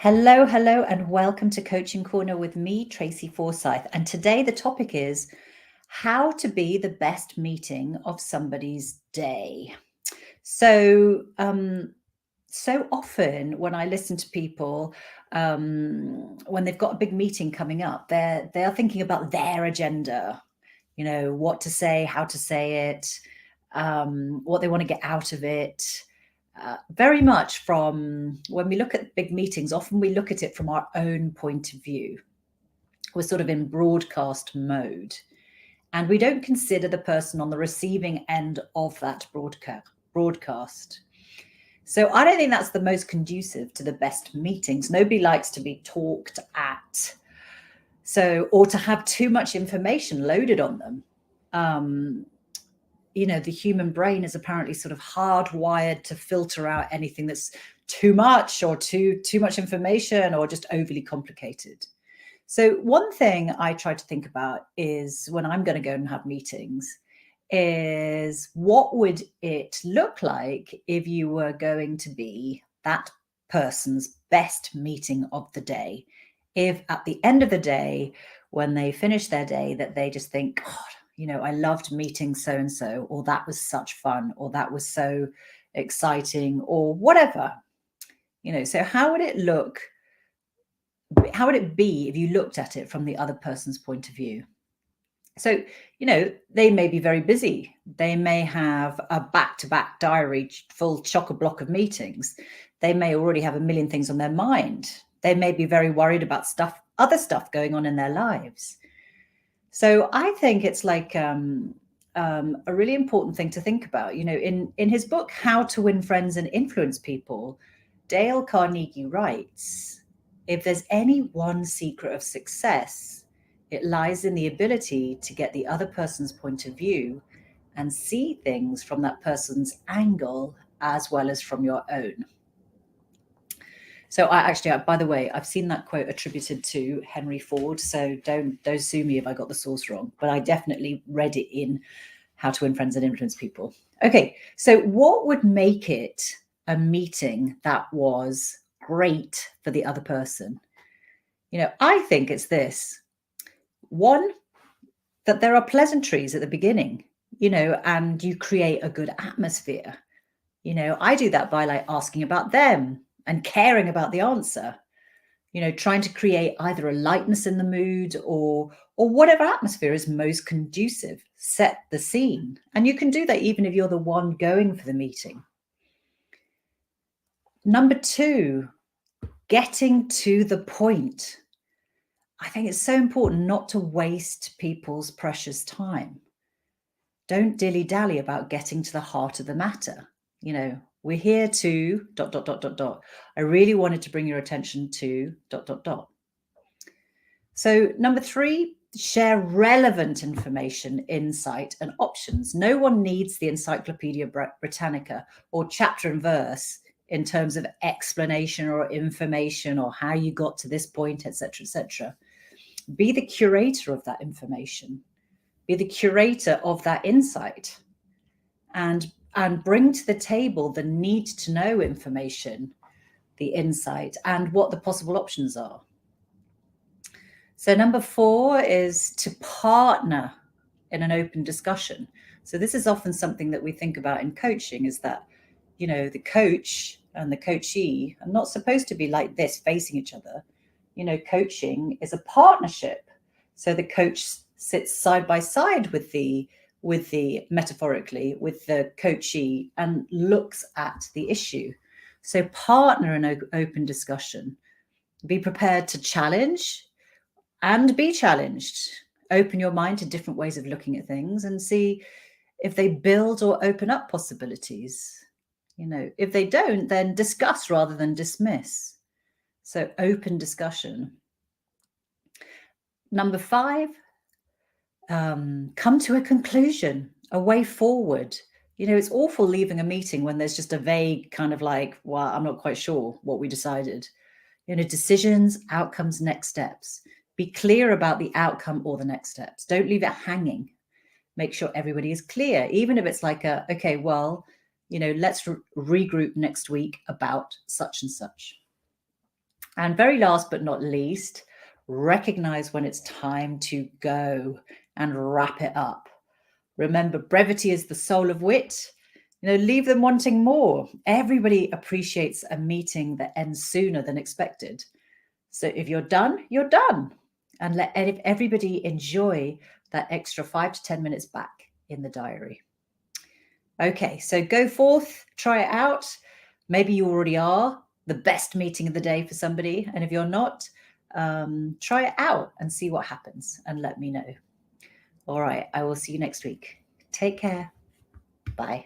Hello, hello, and welcome to Coaching Corner with me, Tracy Forsyth. And today the topic is how to be the best meeting of somebody's day. So often when I listen to people, when they've got a big meeting coming up, they are thinking about their agenda, what to say, how to say it, what they want to get out of it. Very much from when we look at big meetings, often we look at it from our own point of view. We're sort of in broadcast mode, and we don't consider the person on the receiving end of that broadcast. So I don't think that's the most conducive to the best meetings. Nobody likes to be talked at, or to have too much information loaded on them. The human brain is apparently sort of hardwired to filter out anything that's too much or too much information or just overly complicated. So one thing I try to think about is when I'm going to go and have meetings is what would it look like if you were going to be that person's best meeting of the day? If at the end of the day, when they finish their day, that they just think, God, I loved meeting so-and-so, or that was such fun, or that was so exciting, or whatever. So how would it look? How would it be if you looked at it from the other person's point of view? So, they may be very busy. They may have a back-to-back diary full chock-a-block of meetings. They may already have a million things on their mind. They may be very worried about other stuff going on in their lives. So I think it's like a really important thing to think about. In his book, How to Win Friends and Influence People, Dale Carnegie writes, if there's any one secret of success, it lies in the ability to get the other person's point of view and see things from that person's angle as well as from your own. So by the way, I've seen that quote attributed to Henry Ford. So don't sue me if I got the source wrong, but I definitely read it in How to Win Friends and Influence People. Okay, so what would make it a meeting that was great for the other person? I think it's this. One, that there are pleasantries at the beginning, and you create a good atmosphere. I do that by asking about them and caring about the answer, trying to create either a lightness in the mood or whatever atmosphere is most conducive, set the scene. And you can do that even if you're the one going for the meeting. Number two, getting to the point. I think it's so important not to waste people's precious time. Don't dilly-dally about getting to the heart of the matter. We're here to ... I really wanted to bring your attention to ... So number three, share relevant information, insight, and options. No one needs the Encyclopedia Britannica or chapter and verse in terms of explanation or information or how you got to this point, etc., etc. Be the curator of that information. Be the curator of that insight. And bring to the table the need to know information, the insight, and what the possible options are. So number four is to partner in an open discussion. So this is often something that we think about in coaching, is that, the coach and the coachee are not supposed to be like this facing each other. Coaching is a partnership. So the coach sits side by side with the metaphorically with the coachee and looks at the issue. So partner in open discussion. Be prepared to challenge and be challenged. Open your mind to different ways of looking at things and see if they build or open up possibilities. If they don't, then discuss rather than dismiss. So open discussion. Number five, come to a conclusion, a way forward. It's awful leaving a meeting when there's just a vague kind of well, I'm not quite sure what we decided. Decisions, outcomes, next steps. Be clear about the outcome or the next steps. Don't leave it hanging. Make sure everybody is clear, even if it's okay, well, let's regroup next week about such and such. And very last but not least, recognize when it's time to go and wrap it up. Remember, brevity is the soul of wit. Leave them wanting more. Everybody appreciates a meeting that ends sooner than expected. So if you're done, you're done. And let everybody enjoy that extra 5 to 10 minutes back in the diary. Okay, so go forth, try it out. Maybe you already are the best meeting of the day for somebody. And if you're not, try it out and see what happens and let me know. All right, I will see you next week. Take care. Bye.